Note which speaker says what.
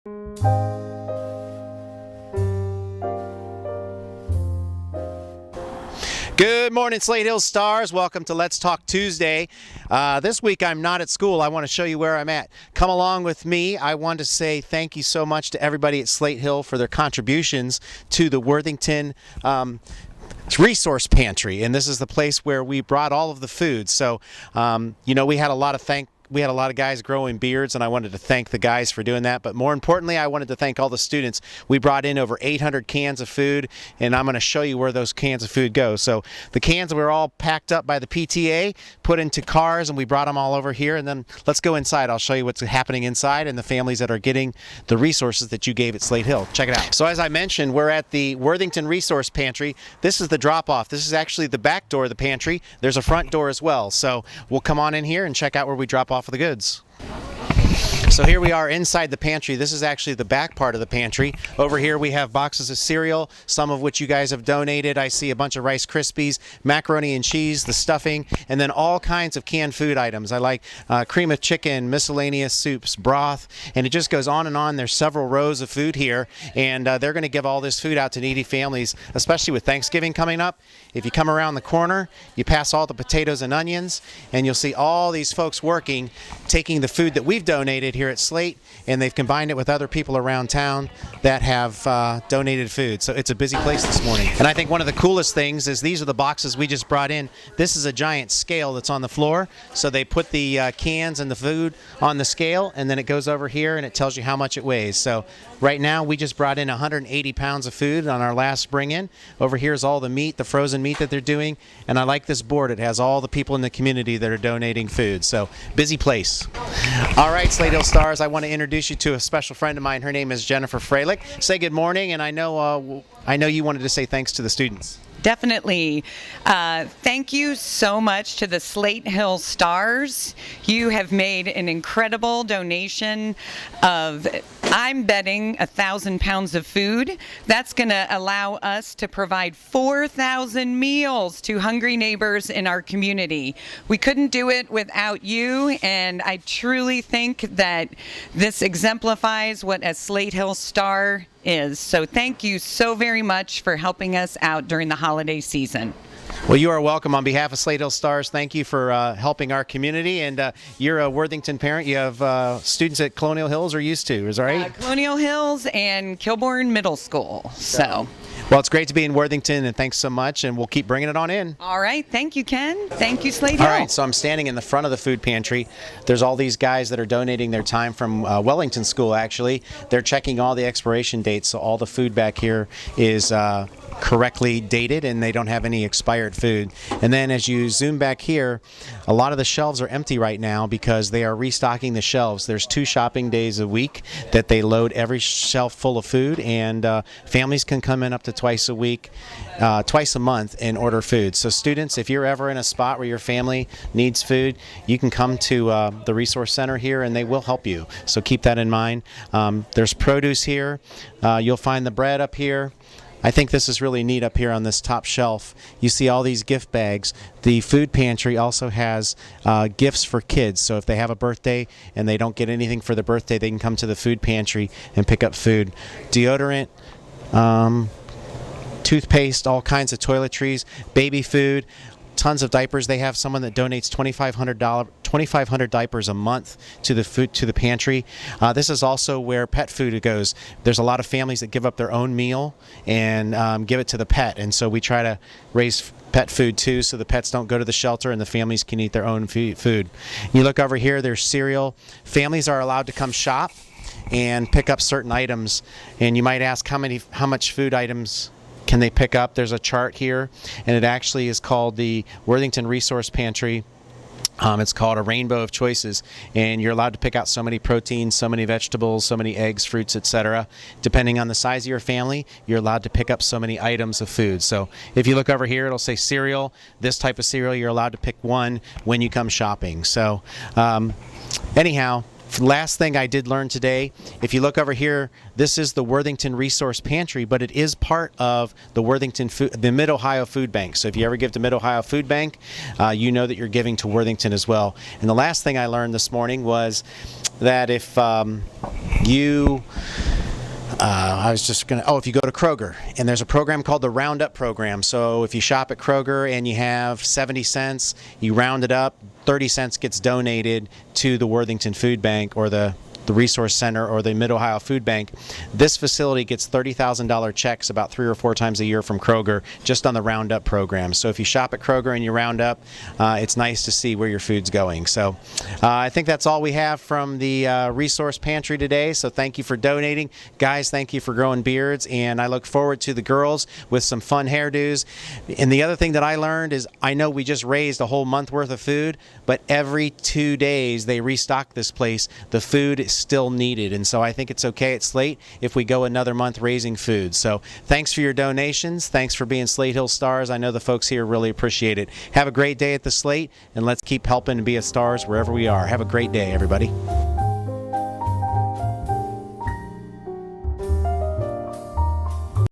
Speaker 1: Good morning, Slate Hill Stars. Welcome to Let's Talk Tuesday. This week I'm not at school. I want to show you where I'm at. Come along with me. I want to say thank you so much to everybody at Slate Hill for their contributions to the Worthington Resource Pantry. And this is the place where we brought all of the food. So, we had a lot of guys growing beards, and I wanted to thank the guys for doing that. But more importantly, I wanted to thank all the students. We brought in over 800 cans of food, and I'm going to show you where those cans of food go. So the cans were all packed up by the PTA, put into cars, and we brought them all over here. And then let's go inside. I'll show you what's happening inside and the families that are getting the resources that you gave at Slate Hill. Check it out. So as I mentioned, we're at the Worthington Resource Pantry. This is the drop-off. This is actually the back door of the pantry. There's a front door as well. So we'll come on in here and check out where we drop off for the goods. So here we are inside the pantry. This is actually the back part of the pantry. Over here we have boxes of cereal, some of which you guys have donated. I see a bunch of Rice Krispies, macaroni and cheese, the stuffing, and then all kinds of canned food items. I like cream of chicken, miscellaneous soups, broth, and it just goes on and on. There's several rows of food here, and they're going to give all this food out to needy families, especially with Thanksgiving coming up. If you come around the corner, you pass all the potatoes and onions, and you'll see all these folks working, taking the food that we've donated here at Slate, and they've combined it with other people around town that have donated food. So it's a busy place this morning. And I think one of the coolest things is these are the boxes we just brought in. This is a giant scale that's on the floor. So they put the cans and the food on the scale, and then it goes over here and it tells you how much it weighs. So right now we just brought in 180 pounds of food on our last bring in. Over here is all the meat, the frozen meat that they're doing. And I like this board. It has all the people in the community that are donating food. So busy place. All right, Slate Hill Stars, I want to introduce you to a special friend of mine. Her name is Jennifer Freilich. Say good morning, and I know you wanted to say thanks to the students.
Speaker 2: Definitely. Thank you so much to the Slate Hill Stars. You have made an incredible donation of, I'm betting, 1,000 pounds of food. That's going to allow us to provide 4,000 meals to hungry neighbors in our community. We couldn't do it without you, and I truly think that this exemplifies what a Slate Hill Star is. So thank you so very much for helping us out during the holiday season.
Speaker 1: Well, you are welcome. On behalf of Slate Hill Stars, thank you for helping our community. And you're a Worthington parent. You have students at Colonial Hills, or used to, is that right?
Speaker 2: Colonial Hills and Kilbourne Middle School. So.
Speaker 1: Well, it's great to be in Worthington, and thanks so much, and we'll keep bringing it on in.
Speaker 2: All right. Thank you, Ken. Thank you, Slate Hill.
Speaker 1: All right, so I'm standing in the front of the food pantry. There's all these guys that are donating their time from Wellington School, actually. They're checking all the expiration dates, so all the food back here is correctly dated, and they don't have any expired food. And then as you zoom back here, a lot of the shelves are empty right now because they are restocking the shelves. There's 2 shopping days a week that they load every shelf full of food, and families can come in up to twice a month and order food. So students, if you're ever in a spot where your family needs food, you can come to the Resource Center here, and they will help you. So keep that in mind. There's produce here. You'll find the bread up here. I think this is really neat up here on this top shelf. You see all these gift bags. The food pantry also has gifts for kids. So if they have a birthday and they don't get anything for their birthday, they can come to the food pantry and pick up food. Deodorant, toothpaste, all kinds of toiletries, baby food, tons of diapers. They have someone that donates $2,500 diapers a month to the pantry. This is also where pet food goes. There's a lot of families that give up their own meal and give it to the pet, and so we try to raise pet food too, so the pets don't go to the shelter and the families can eat their own food. You look over here, there's cereal. Families are allowed to come shop and pick up certain items, and you might ask how much food items can they pick up. There's a chart here, and it actually is called the Worthington Resource Pantry. It's called a rainbow of choices, and you're allowed to pick out so many proteins, so many vegetables, so many eggs, fruits, etc. Depending on the size of your family, you're allowed to pick up so many items of food. So if you look over here, it'll say cereal. This type of cereal, you're allowed to pick one when you come shopping. So anyhow, Last thing I did learn today, if you look over here, this is the Worthington Resource Pantry, but it is part of the the Mid-Ohio Food Bank. So if you ever give to Mid-Ohio Food Bank, you know that you're giving to Worthington as well. And the last thing I learned this morning was that if if you go to Kroger, and there's a program called the Roundup program. So if you shop at Kroger and you have 70 cents, you round it up, 30 cents gets donated to the Worthington Food Bank or the Resource Center or the Mid-Ohio Food Bank. This facility gets $30,000 checks about 3 or 4 times a year from Kroger just on the Roundup program. So if you shop at Kroger and you round up, it's nice to see where your food's going. So I think that's all we have from the Resource Pantry today. So thank you for donating. Guys, thank you for growing beards. And I look forward to the girls with some fun hairdos. And the other thing that I learned is I know we just raised a whole month worth of food, but every 2 days they restock this place. The food is still needed, and so I think it's okay at Slate if we go another month raising food. So thanks for your donations. Thanks for being Slate Hill Stars. I know the folks here really appreciate it. Have a great day at the Slate, and let's keep helping to be a stars wherever we are. Have a great day, everybody.